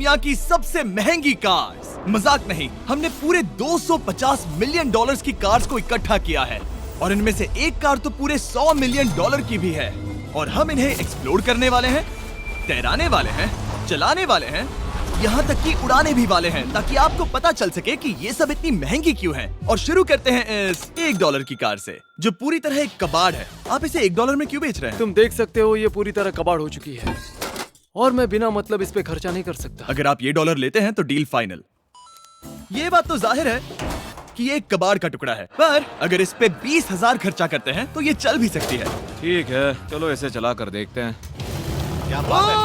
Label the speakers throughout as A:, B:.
A: दुनिया की सबसे महंगी कार्स। मजाक नहीं, हमने पूरे 250 मिलियन डॉलर्स की कार्स को इकट्ठा किया है और इनमें से एक कार तो पूरे 100 मिलियन डॉलर की भी है। और हम इन्हें एक्सप्लोर करने वाले हैं, तैराने वाले हैं, चलाने वाले हैं, यहाँ तक कि उड़ाने भी वाले हैं, ताकि आपको पता चल सके कि ये सब इतनी महंगी क्यों है। और शुरू करते हैं इस $1 की कार से, जो पूरी तरह एक कबाड़ है। आप इसे $1 में क्यों बेच रहे हैं?
B: तुम देख सकते हो ये पूरी तरह कबाड़ हो चुकी है और मैं बिना मतलब इस पे खर्चा नहीं कर सकता।
A: अगर आप ये $1 लेते हैं तो डील फाइनल। ये बात तो जाहिर है कि ये एक कबाड़ का टुकड़ा है, पर अगर इस पे 20,000 खर्चा करते हैं तो ये चल भी सकती है।
C: ठीक है, चलो इसे चला कर देखते हैं।
A: क्या बात है?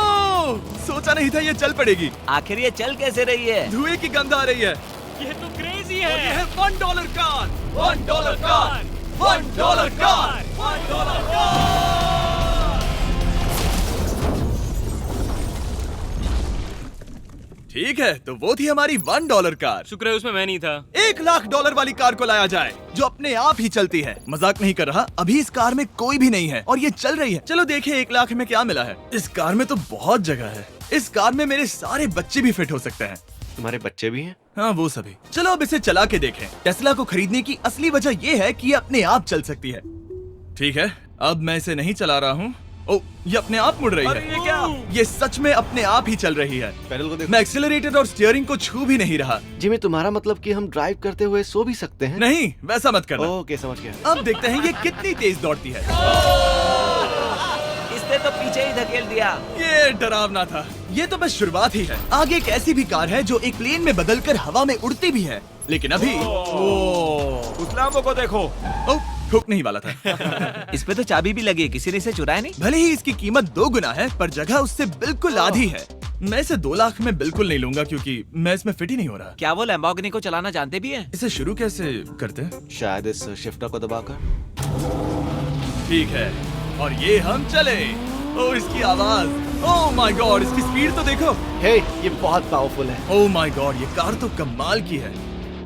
A: सोचा नहीं था ये चल पड़ेगी।
D: आखिर ये चल कैसे रही है?
A: धुएं की गंध आ रही है।
E: ये तो क्रेजी है।
A: और ये है $1 कार, $1 कार, $1 कार, $1 कार। ठीक है, तो वो थी हमारी $1 कार।
E: शुक्र है उसमें मैं नहीं था।
A: $1,00,000 वाली कार को लाया जाए, जो अपने आप ही चलती है। मजाक नहीं कर रहा, अभी इस कार में कोई भी नहीं है और ये चल रही है। चलो देखें 1,00,000 में क्या मिला है। इस कार में तो बहुत जगह है। इस कार में मेरे सारे बच्चे भी फिट हो सकते हैं।
F: तुम्हारे बच्चे भी हैं?
A: हाँ, वो सभी। चलो अब इसे चला के देखें। टेस्ला को खरीदने की असली वजह ये है कि ये अपने आप चल सकती है। ठीक है, अब मैं इसे नहीं चला रहा हूँ। ओ, ये अपने आप मुड़ रही है।
E: ये क्या?
A: ये सच में अपने आप ही चल रही है।
F: पैडल को देखो।
A: मैं एक्सीलरेटर और स्टीयरिंग को छू भी नहीं रहा।
F: जिमी, तुम्हारा मतलब कि हम ड्राइव करते हुए सो भी सकते हैं?
A: नहीं, वैसा मत करना।
F: ओके, समझ गया।
A: अब देखते हैं ये कितनी तेज दौड़ती है।
D: इसने तो पीछे ही धकेल दिया।
A: ये डरावना था। ये तो बस शुरुआत ही है। आगे एक ऐसी भी कार है जो एक प्लेन में बदलकर हवा में उड़ती भी है, लेकिन अभी
C: उस लैम्बो को देखो।
A: ठोक नहीं वाला था।
D: इस पे तो चाबी भी लगी है, किसी ने इसे चुराया नहीं।
A: भले ही इसकी कीमत 2 गुना है, पर जगह उससे बिल्कुल आधी है। मैं इसे 2 लाख में बिल्कुल नहीं लूंगा, क्योंकि मैं इसमें फिट ही नहीं हो रहा।
D: क्या वो लैम्बोर्गिनी को चलाना जानते भी हैं?
A: इसे शुरू कैसे करते हैं?
F: शायद इस शिफ्टर को दबाकर।
A: ठीक है, और ये हम चले। ओ, इसकी आवाज, ओह माय गॉड, इसकी स्पीड तो देखो।
F: हे, ये बहुत पावरफुल है।
A: ओह माय गॉड, ये कार तो कमाल की है।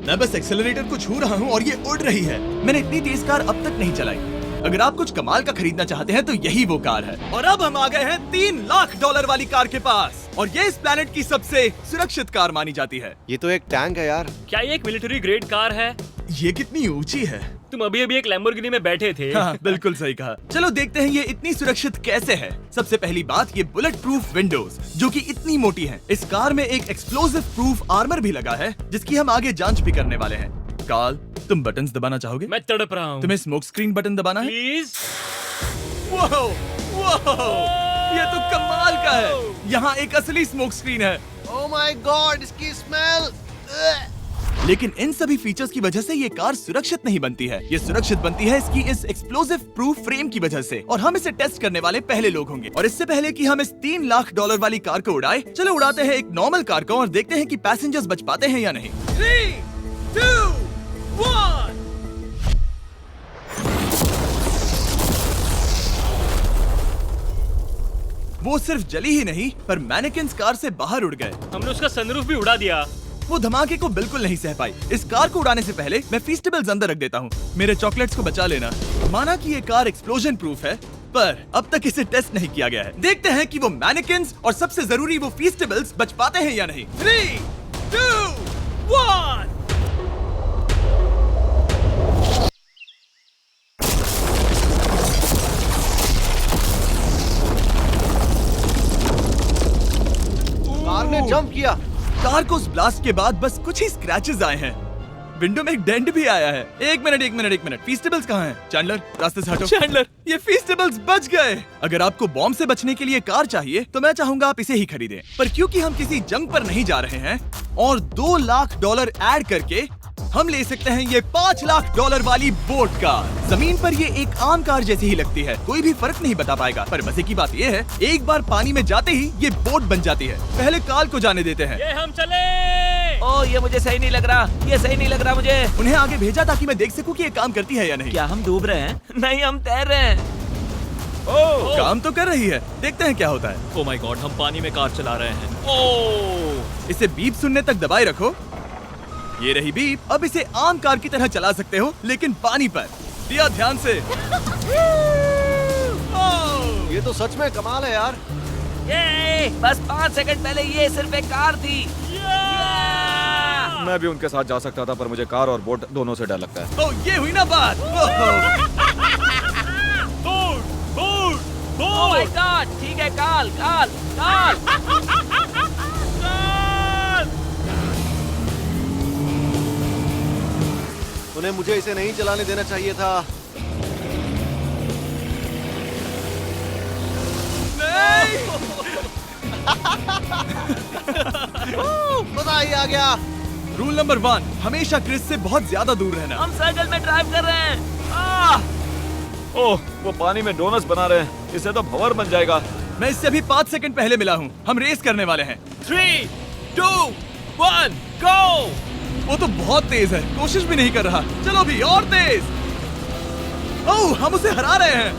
A: मैं बस एक्सेलरेटर को छू रहा हूँ और ये उड़ रही है। मैंने इतनी तेज कार अब तक नहीं चलाई। अगर आप कुछ कमाल का खरीदना चाहते हैं तो यही वो कार है। और अब हम आ गए हैं $3,00,000 वाली कार के पास, और ये इस प्लेनेट की सबसे सुरक्षित कार मानी जाती है।
F: ये तो एक टैंक है यार।
E: क्या ये एक मिलिट्री ग्रेड कार है?
A: ये कितनी ऊंची है।
E: तुम अभी अभी एक लैम्बोर्गिनी में बैठे थे।
A: हाँ, बिल्कुल सही कहा। चलो देखते हैं ये इतनी सुरक्षित कैसे है। सबसे पहली बात, ये बुलेट प्रूफ विंडोज, जो कि इतनी मोटी हैं। इस कार में एक एक्सप्लोसिव प्रूफ आर्मर भी लगा है, जिसकी हम आगे जांच भी करने वाले हैं। कार्ल, तुम बटन्स दबाना चाहोगे?
E: मैं तड़प रहा हूँ।
A: तुम्हें स्मोक स्क्रीन बटन दबाना है?
E: प्लीज।
A: वाह, वाह, ये तो कमाल का है। यहाँ एक असली स्मोक स्क्रीन है।
F: ओह माय गॉड, इसकी स्मेल।
A: लेकिन इन सभी फीचर्स की वजह से ये कार सुरक्षित नहीं बनती है। ये सुरक्षित बनती है इसकी इस एक्सप्लोसिव प्रूफ फ्रेम की वजह से, और हम इसे टेस्ट करने वाले पहले लोग होंगे। और इससे पहले कि हम इस $3,00,000 वाली कार को उड़ाए, चलो उड़ाते हैं एक नॉर्मल कार को और देखते हैं कि पैसेंजर्स बच पाते हैं या नहीं। 3, 2, 1। वो सिर्फ जली ही नहीं, पर मैनेकिन्स कार से बाहर उड़ गए।
E: हमने उसका सनरूफ भी उड़ा दिया।
A: वो धमाके को बिल्कुल नहीं सह पाई। इस कार को उड़ाने से पहले मैं फीस्टेबल्स अंदर रख देता हूँ। मेरे चॉकलेट्स को बचा लेना। माना कि ये कार एक्सप्लोजन प्रूफ है, पर अब तक इसे टेस्ट नहीं किया गया है। देखते हैं कि वो मैनेकिन्स और सबसे जरूरी वो फीस्टेबल्स बच पाते हैं या नहीं। 3, 2, 1।
F: कार ने जंप किया।
A: कार को उस ब्लास्ट के बाद बस कुछ ही स्क्रैचेस आए हैं। विंडो में एक डेंट भी आया है। एक मिनट, फीस्टेबल्स कहाँ हैं? चैंडलर, रास्ते से हटो। चैंडलर, ये फीस्टेबल्स बच गए। अगर आपको बॉम्ब से बचने के लिए कार चाहिए तो मैं चाहूंगा आप इसे ही खरीदें। पर क्योंकि हम किसी जंग पर नहीं जा रहे हैं और $2,00,000 ऐड करके हम ले सकते हैं ये $5,00,000 वाली बोट कार। जमीन पर ये एक आम कार जैसी ही लगती है, कोई भी फर्क नहीं बता पाएगा। पर मजे की बात ये है, एक बार पानी में जाते ही ये बोट बन जाती है। पहले कार्ल को जाने देते हैं।
E: ये हम चले।
D: ओह, ये मुझे सही नहीं लग रहा। ये सही नहीं लग रहा मुझे।
A: उन्हें आगे भेजा ताकि मैं देख सकूं कि ये काम करती है या नहीं।
D: क्या हम डूब रहे हैं? नहीं, हम तैर रहे हैं।
A: ओह, काम तो कर रही है। देखते हैं क्या होता है।
E: ओह माय गॉड, हम पानी में कार चला रहे हैं। ओह,
A: इसे बीप सुनने तक दबाए रखो। ये रही बीप। अब इसे आम कार की तरह चला सकते हो, लेकिन पानी पर। दिया ध्यान से।
F: ये तो सच में कमाल है यार।
D: ये बस 5 सेकंड पहले ये सिर्फ एक कार थी।
C: मैं भी उनके साथ जा सकता था, पर मुझे कार और बोट दोनों से डर लगता है।
A: तो ये हुई ना बात।
D: ओह माय गॉड, ठीक है, काल काल काल।
F: उन्हें मुझे इसे नहीं चलाने देना चाहिए था। मजा ही आ गया।
A: रूल नंबर 1, हमेशा क्रिस से बहुत ज्यादा दूर रहना।
D: हम सर्कल में ड्राइव कर रहे हैं।
C: ओह, वो पानी में डोनट्स बना रहे हैं। इससे तो भंवर बन जाएगा।
A: मैं इससे अभी 5 सेकंड पहले मिला हूँ। हम रेस करने वाले हैं।
E: 3, 2, 1, गो।
A: वो तो बहुत तेज है, कोशिश भी नहीं कर रहा। चलो भी और तेज। ओह, हम उसे हरा रहे हैं।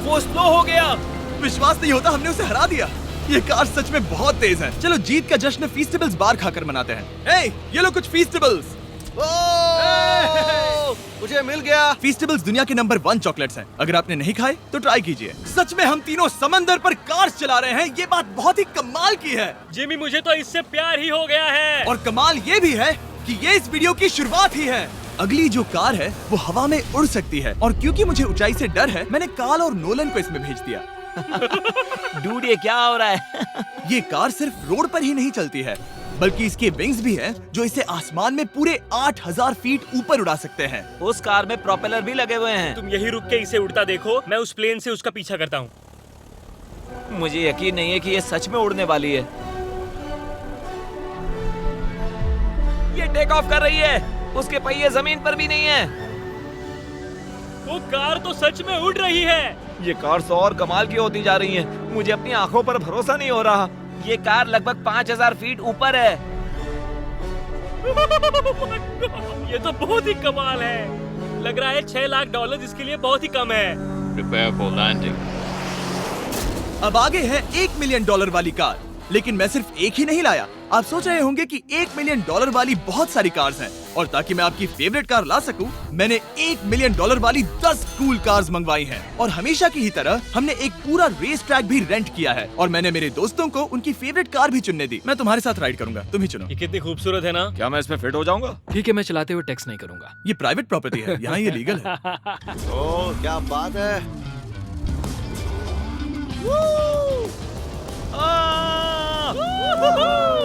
E: वो स्लो हो गया।
A: विश्वास नहीं होता, हमने उसे हरा दिया। ये कार सच में बहुत तेज है। चलो जीत का जश्न फीस्टेबल्स बार खाकर मनाते हैं। ए, ये लो कुछ फीस्टेबल्स।
F: मुझे मिल गया।
A: फीस्टेबल्स दुनिया के नंबर 1 चॉकलेट्स हैं। अगर आपने नहीं खाए तो ट्राई कीजिए। सच में हम तीनों समंदर पर कार्स चला रहे हैं। ये बात बहुत ही कमाल की है।
E: जिमी, मुझे तो इससे प्यार ही हो गया है।
A: और कमाल ये भी है कि ये इस वीडियो की शुरुआत ही है। अगली जो कार है वो हवा में उड़ सकती है, और क्योंकि मुझे ऊंचाई से डर है, मैंने काल और नोलन को इसमें भेज दिया।
D: डूड, ये क्या हो रहा है?
A: ये कार सिर्फ रोड पर ही नहीं चलती है, बल्कि इसके विंग्स भी हैं जो इसे आसमान में पूरे 8000 फीट ऊपर उड़ा सकते हैं।
D: उस कार में प्रोपेलर भी लगे हुए हैं।
E: तुम यही रुक के इसे उड़ता देखो, मैं उस प्लेन से उसका पीछा करता हूँ।
D: मुझे यकीन नहीं है कि ये सच में उड़ने वाली है। ये टेक ऑफ कर रही है। उसके पहिए जमीन पर भी नहीं है।
E: वो कार तो सच में उड़ रही है।
C: ये कार्स और कमाल की होती जा रही हैं।
D: मुझे अपनी आंखों पर भरोसा नहीं हो रहा। ये कार लगभग 5000 फीट ऊपर है।
E: ये तो बहुत ही कमाल है। लग रहा है $6 लाख इसके लिए बहुत ही कम है।
G: Prepare for landing.
A: अब आगे है $1 मिलियन वाली कार। लेकिन मैं सिर्फ एक ही नहीं लाया। आप सोच रहे होंगे कि $1 मिलियन वाली बहुत सारी कार्स हैं, और ताकि मैं आपकी फेवरेट कार ला सकूं, मैंने $1 मिलियन वाली 10 कूल कार्स मंगवाई हैं। और हमेशा की ही तरह हमने एक पूरा रेस ट्रैक भी रेंट किया है, और मैंने मेरे दोस्तों को उनकी फेवरेट कार भी चुनने दी। मैं तुम्हारे साथ राइड करूंगा, तुम ही चुनो।
E: ये कितनी खूबसूरत है ना।
C: क्या मैं इसमें फिट हो जाऊंगा?
B: ठीक है, मैं चलाते हुए टेक्स्ट नहीं करूंगा।
A: ये प्राइवेट प्रॉपर्टी है, यहाँ ये लीगल है।
F: ओह, क्या बात है।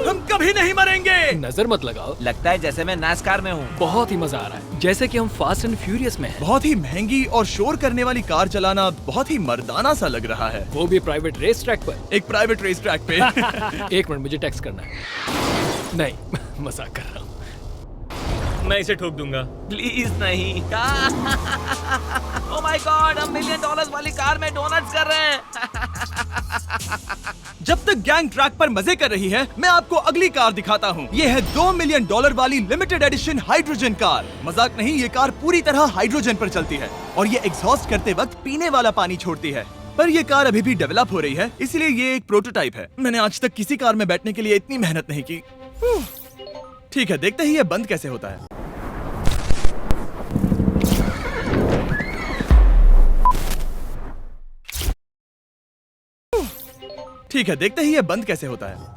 A: हम कभी नहीं मरेंगे।
B: नजर मत लगाओ।
D: लगता है जैसे मैं नासकार में हूँ।
B: बहुत ही मजा आ रहा है, जैसे कि हम फास्ट एंड फ्यूरियस में हैं।
A: बहुत ही महंगी और शोर करने वाली कार चलाना बहुत ही मर्दाना सा लग रहा है।
B: वो भी प्राइवेट रेस ट्रैक पर।
A: एक प्राइवेट रेस ट्रैक पे।
B: 1 मिनट, मुझे टेक्स्ट करना है। नहीं, मजाक कर रहा हूँ।
E: मैं इसे ठोक दूंगा।
D: प्लीज नहीं। ओह माय गॉड, हम $1 मिलियन वाली कार में डोनट्स कर रहे हैं।
A: जब तक गैंग ट्रैक पर मजे कर रही है, मैं आपको अगली कार दिखाता हूँ। ये है $2 मिलियन वाली लिमिटेड एडिशन हाइड्रोजन कार। मजाक नहीं, ये कार पूरी तरह हाइड्रोजन पर चलती है, और ये एग्जॉस्ट करते वक्त पीने वाला पानी छोड़ती है। पर ये कार अभी भी डेवलप हो रही है, इसलिए ये एक प्रोटोटाइप है। मैंने आज तक किसी कार में बैठने के लिए इतनी मेहनत नहीं की। ठीक है, देखते ही ये बंद कैसे होता है। ठीक है, देखते ही ये बंद कैसे होता है।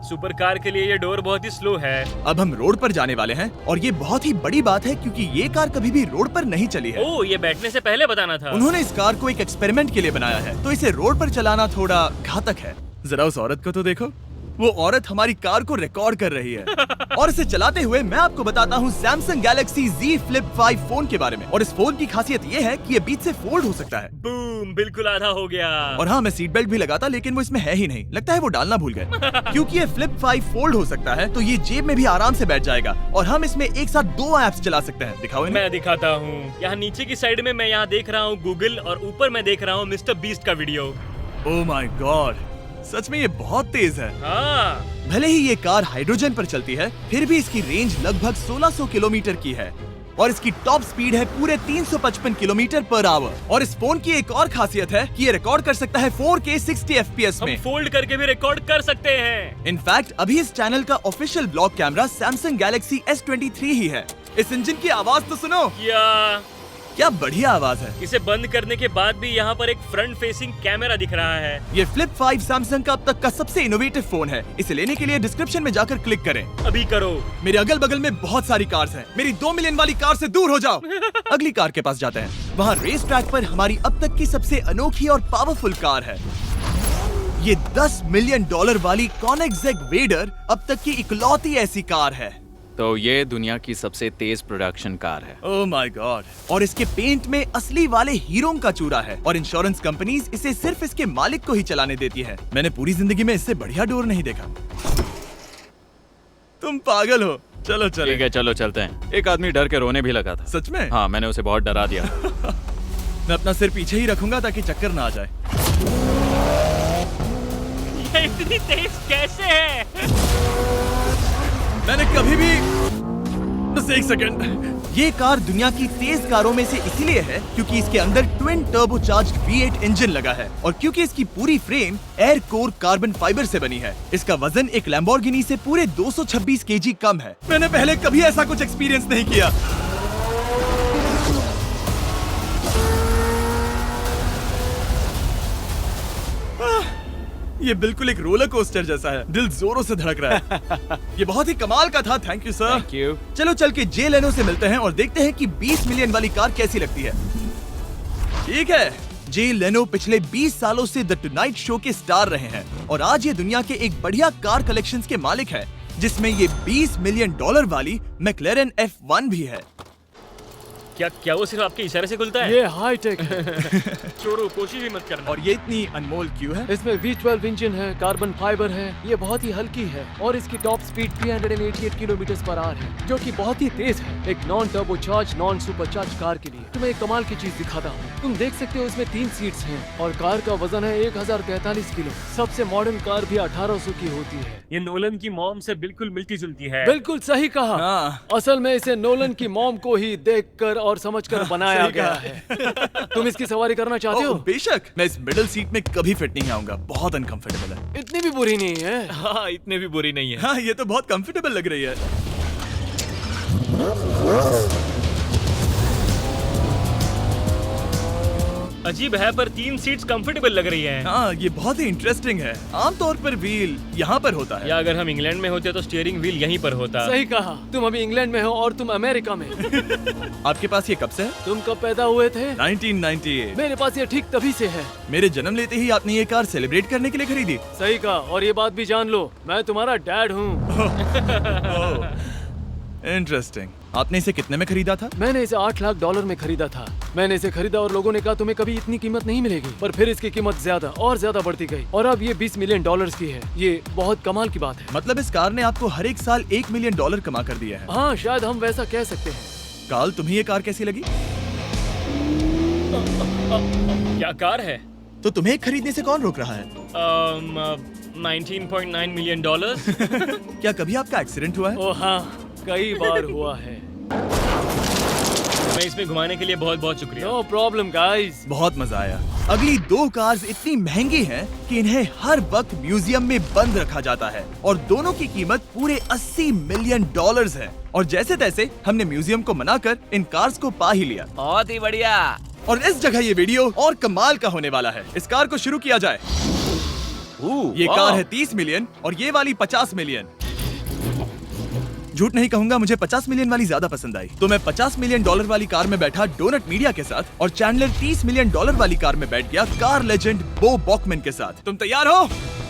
E: सुपर कार के लिए ये डोर बहुत ही स्लो है।
A: अब हम रोड पर जाने वाले हैं, और ये बहुत ही बड़ी बात है क्योंकि ये कार कभी भी रोड पर नहीं चली है।
E: ओह, ये बैठने से पहले बताना था।
A: उन्होंने इस कार को एक एक्सपेरिमेंट के लिए बनाया है, तो इसे रोड पर चलाना थोड़ा घातक है। जरा उस औरत को तो देखो, वो औरत हमारी कार को रिकॉर्ड कर रही है। और इसे चलाते हुए मैं आपको बताता हूँ Samsung Galaxy Z Flip 5 phone के बारे में। और इस फोन की खासियत ये है कि ये बीच से फोल्ड हो सकता है।
E: बूम, बिल्कुल आधा हो गया।
A: और हाँ, मैं सीट बेल्ट भी लगाता, लेकिन वो इसमें है ही नहीं। लगता है वो डालना भूल गए। क्योंकि ये Flip 5 फोल्ड हो सकता है, तो ये जेब में भी आराम से बैठ जाएगा, और हम इसमें एक साथ 2 ऐप्स चला सकते हैं। दिखाओ इन्हें।
E: मैं दिखाता हूँ। यहाँ नीचे की साइड में मैं यहाँ देख रहा हूँ गूगल, और ऊपर मैं देख रहा हूँ मिस्टर बीस्ट का वीडियो।
A: ओह माय गॉड, सच में ये बहुत तेज है।
E: हाँ,
A: भले ही ये कार हाइड्रोजन पर चलती है, फिर भी इसकी रेंज लगभग 1600 किलोमीटर की है, और इसकी टॉप स्पीड है पूरे 355 किलोमीटर पर आवर। और इस फोन की एक और खासियत है कि ये रिकॉर्ड कर सकता है 4K 60 FPS
E: हम
A: में।
E: फोल्ड करके भी रिकॉर्ड कर सकते हैं।
A: इनफैक्ट अभी इस चैनल का official blog camera Samsung Galaxy S23 ही है। इस इंजन की आवाज तो सुनो। क्या बढ़िया आवाज है।
E: इसे बंद करने के बाद भी यहाँ पर एक फ्रंट फेसिंग कैमरा दिख रहा है।
A: ये फ्लिप 5 सैमसंग का अब तक का सबसे इनोवेटिव फोन है। इसे लेने के लिए डिस्क्रिप्शन में जाकर क्लिक करें।
E: अभी करो।
A: मेरे अगल बगल में बहुत सारी कार्स हैं। मेरी 2 मिलियन वाली कार से दूर हो जाओ। अगली कार के पास जाते हैं। वहाँ रेस ट्रैक पर हमारी अब तक की सबसे अनोखी और पावरफुल कार है। ये $10 मिलियन वाली कॉनिग्सेग वेडर अब तक की इकलौती ऐसी कार है।
G: तो ये दुनिया की सबसे तेज प्रोडक्शन कार है।
A: Oh my God. और इसके पेंट में असली वाले हीरों का चूरा है और इंश्योरेंस कंपनीज इसे सिर्फ इसके मालिक को ही चलाने देती है। मैंने पूरी जिंदगी में इससे बढ़िया डोर नहीं देखा। तुम पागल हो। चलो चलो।
G: ठीक है चलो चलते हैं। एक आदमी डर के रोने भी लगा था।
A: सच में?
G: हाँ, मैंने उसे बहुत डरा दिया।
A: मैं अपना सिर पीछे ही रखूंगा ताकि चक्कर ना आ जाए।
E: ये इतनी तेज कैसे है?
A: मैंने कभी भी बस एक सेकंड। ये कार दुनिया की तेज कारों में से इसीलिए है क्योंकि इसके अंदर ट्विन टर्बोचार्ज्ड V8 इंजन लगा है और क्योंकि इसकी पूरी frame air core carbon fibre से बनी है। इसका वजन एक लैम्बोर्गिनी से पूरे 226 kg कम है। मैंने पहले कभी ऐसा कुछ एक्सपीरियंस नहीं किया। ये बिल्कुल एक रोलर कोस्टर जैसा है। दिल जोरों से धड़क रहा है। ये बहुत ही कमाल का था। Thank you sir.
G: Thank you.
A: चलो चल के जे लेनो से मिलते हैं और देखते हैं कि 20 मिलियन वाली कार कैसी लगती है। ठीक है। जे लेनो पिछले 20 सालों से द टुनाइट शो के स्टार रहे हैं और आज ये दुनिया के एक बढ़िया कार कलेक्शंस के मालिक है, जिसमें ये $20 मिलियन वाली मैक्लेरन F1 भी है।
E: क्या वो सिर्फ आपके इशारे से खुलता है?
B: ये हाई टेक है।
E: चोरो, कोशिश भी मत करना।
A: और ये इतनी अनमोल क्यों है?
B: इसमें V12 इंजन है, कार्बन फाइबर है, ये बहुत ही हल्की है और इसकी टॉप स्पीड 388 किलोमीटर/आवर है, जो कि बहुत ही तेज है एक non turbocharge non supercharge car के लिए। तुम्हें एक कमाल की चीज दिखाता हूँ। तुम देख सकते हो इसमें 3 सीट्स हैं और कार का वजन है 1043 किलो। सबसे मॉडर्न कार भी 1800 की होती है।
E: ये नोलन की मॉम से बिल्कुल मिलती जुलती है।
B: बिल्कुल सही कहा।
A: हाँ।
B: असल में इसे नोलन की मॉम को ही देखकर और समझकर बनाया
A: सही
B: गया
A: कहा।
B: है। तुम इसकी सवारी करना चाहते हो?
A: ओह, बेशक। मैं इस मिडिल सीट में कभी फिट नहीं आऊंगा। बहुत अनकंफर्टेबल है।
B: इतनी भी बुरी नहीं है।
E: हाँ, इतने भी बुरी नहीं है।
A: हाँ, ये तो बहुत कंफर्टेबल लग रही है।
E: अजीब है पर 3 सीट्स कंफर्टेबल लग रही हैं।
A: हाँ, ये बहुत ही इंटरेस्टिंग है। आमतौर पर व्हील यहाँ पर होता है।
E: या अगर हम इंग्लैंड में होते तो स्टीयरिंग व्हील यहीं पर होता।
B: सही कहा। तुम अभी इंग्लैंड में हो और तुम अमेरिका में।
A: आपके पास ये कब से है?
B: तुम कब पैदा हुए थे?
A: 1998।
B: मेरे पास ये ठीक तभी से है।
A: मेरे जन्म लेते ही आपने ये कार सेलिब्रेट करने के लिए खरीदी।
B: सही कहा। और ये बात भी जान लो, मैं तुम्हारा डैड हूँ।
A: इंटरेस्टिंग। आपने इसे कितने में खरीदा था?
B: मैंने इसे $8 लाख में खरीदा था। मैंने इसे खरीदा और लोगों ने कहा तुम्हें कभी इतनी कीमत नहीं मिलेगी, पर फिर इसकी कीमत ज्यादा और ज्यादा बढ़ती गई और अब ये $20 मिलियन की है। ये बहुत कमाल की बात है।
A: मतलब इस कार ने आपको हर एक साल $1 मिलियन कमा कर दिया है।
B: हाँ, शायद हम वैसा कह सकते हैं।
A: काल, तुम्हें ये कार कैसी लगी?
E: क्या कार है?
A: तो तुम्हें खरीदने से कौन रोक रहा है?
E: 19.9 मिलियन डॉलर्स।
A: क्या कभी आपका एक्सीडेंट हुआ है?
B: ओ हाँ, कई बार हुआ है।
E: मैं इसमें घुमाने के लिए बहुत बहुत शुक्रिया।
B: No problem guys.
A: बहुत मजा आया। अगली 2 कार्स इतनी महंगी हैं कि इन्हें हर वक्त म्यूजियम में बंद रखा जाता है और दोनों की कीमत पूरे $80 मिलियन है। और जैसे तैसे हमने म्यूजियम को मनाकर इन कार्स को पा ही लिया।
D: बहुत ही बढ़िया।
A: और इस जगह ये वीडियो और कमाल का होने वाला है। इस कार को शुरू किया जाए। ये कार है 30 मिलियन और ये वाली 50 मिलियन। झूठ नहीं कहूंगा, मुझे 50 मिलियन वाली ज्यादा पसंद आई। तो मैं $50 मिलियन वाली कार में बैठा डोनट मीडिया के साथ और चैंडलर $30 मिलियन वाली कार में बैठ गया कार लेजेंड बो बॉकमैन के साथ। तुम तैयार हो?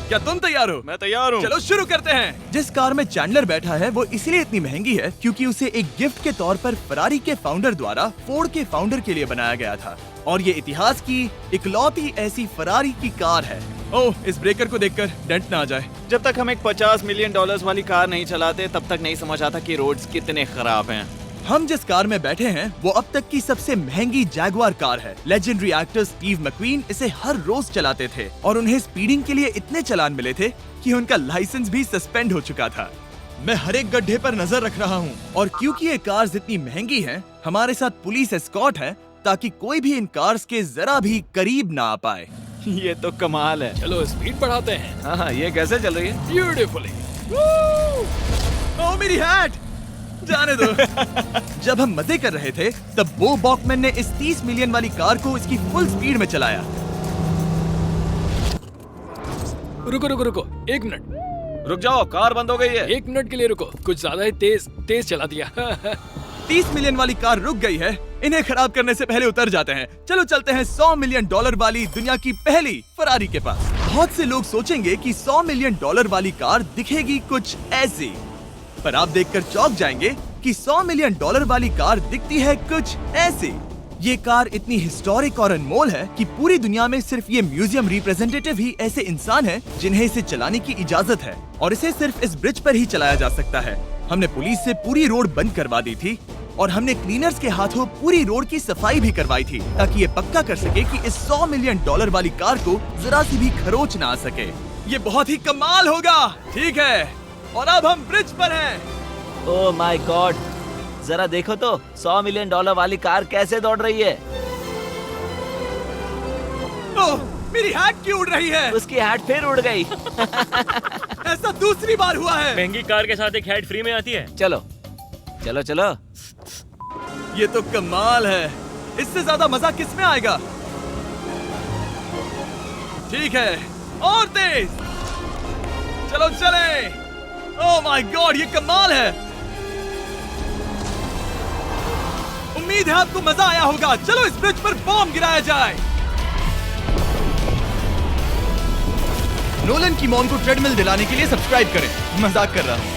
A: क्या तुम तैयार हो?
G: मैं तैयार हूँ।
A: चलो शुरू करते हैं। जिस कार में चैंडलर बैठा है वो इसलिए इतनी महंगी है क्योंकि उसे एक गिफ्ट के तौर पर फरारी के फाउंडर द्वारा फोर्ड के फाउंडर के लिए बनाया गया था और ये इतिहास की इकलौती ऐसी फरारी की कार है। ओह, इस ब्रेकर को देखकर डेंट ना आ जाए।
G: जब तक हम एक $50 मिलियन वाली कार नहीं चलाते तब तक नहीं समझ आता कि रोड्स कितने खराब हैं।
A: हम जिस कार में बैठे हैं वो अब तक की सबसे महंगी जैगुआर कार है। लेजेंडरी एक्टर स्टीव मैक्वीन इसे हर रोज चलाते थे और उन्हें स्पीडिंग के लिए इतने चालान मिले थे कि उनका लाइसेंस भी सस्पेंड हो चुका था। मैं हर एक गड्ढे पर नजर रख रहा हूँ और क्योंकि ये कार्स इतनी महंगी हैं, हमारे साथ पुलिस एस्कॉर्ट है ताकि कोई भी इन कार्स के जरा भी करीब ना आ पाए।
G: ये तो कमाल है।
B: चलो स्पीड बढ़ाते हैं।
G: हाँ, ये कैसे चल रही है?
B: ब्यूटीफुली।
A: ओह, मेरी हैट! जाने दो। जब हम मजे कर रहे थे तब बो बॉकमैन ने इस 30 मिलियन वाली कार को इसकी फुल स्पीड में चलाया।
B: रुको रुको रुको, 1 मिनट।
C: रुक जाओ, कार बंद हो गई है।
B: 1 मिनट के लिए रुको, कुछ ज्यादा ही तेज चला दिया।
A: 30 मिलियन वाली कार रुक गई है। इन्हें खराब करने से पहले उतर जाते हैं। चलो चलते हैं $100 मिलियन वाली दुनिया की पहली फरारी के पास। बहुत से लोग सोचेंगे कि $100 मिलियन वाली कार दिखेगी कुछ ऐसी, पर आप देखकर चौंक जाएंगे कि $100 मिलियन वाली कार दिखती है कुछ ऐसी। ये कार इतनी हिस्टोरिक और अनमोल है कि पूरी दुनिया में सिर्फ ये म्यूजियम रिप्रेजेंटेटिव ही ऐसे इंसान हैं जिन्हें इसे चलाने की इजाजत है, और इसे सिर्फ इस ब्रिज पर ही चलाया जा सकता है। हमने पुलिस से पूरी रोड बंद करवा दी थी और हमने क्लीनर्स के हाथों पूरी रोड की सफाई भी करवाई थी, ताकि ये पक्का कर सके कि इस $100 मिलियन वाली कार को जरा सी भी खरोच ना आ सके। ये बहुत ही कमाल होगा, ठीक है? और अब हम ब्रिज पर हैं।
D: ओह माय गॉड, जरा देखो तो $100 मिलियन वाली कार कैसे दौड़ रही है।
A: ओह, मेरी हैट क्यों उड़ रही है?
D: उसकी हैट फिर उड़ गई।
A: ऐसा दूसरी बार हुआ है।
E: महंगी कार के साथ एक हैट फ्री में आती है।
D: चलो चलो चलो।
A: ये तो कमाल है। इससे ज्यादा मजा किस में आएगा? ठीक है, और तेज। चलो चले। ओह माय गॉड, ये कमाल है। उम्मीद है आपको मजा आया होगा। चलो इस ब्रिज पर बॉम्ब गिराया जाए। नोलन की मॉम को ट्रेडमिल दिलाने के लिए सब्सक्राइब करें। मजाक कर रहा हूँ।